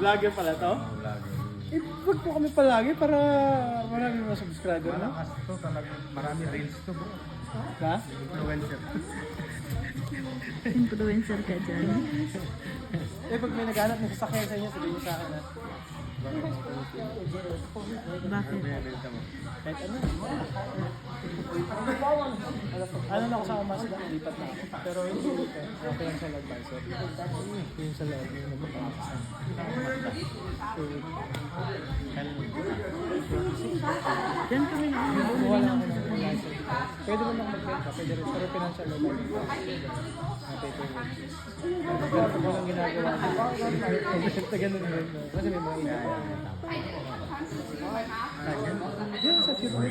Vlogger pala to? Vlogger. Eh, wag po kami palagi para marami mga subscriber, no? Malakas to talaga. Marami reels to bro. Ha? Influencer. Influencer ka dyan. Eh, pag may naghanap ng sasakyan sa inyo, sabihin niyo sa akin, ha? Bakit? Binibenta mo. Kahit ano. Ano na ako sa Mazda, lipat na ako. Pero hindi ko. Financial advisor. Yung sa loob, yung nagpapakasan. Diyan kami na Kumuha lang ako ng license. Pwede mo lang mag-rent, pwede rin. Pero financial advisor. Paperwork. Pero kung walang ginagawa ko, sa ganun yun. Kasi may mga ina. Yan sa future.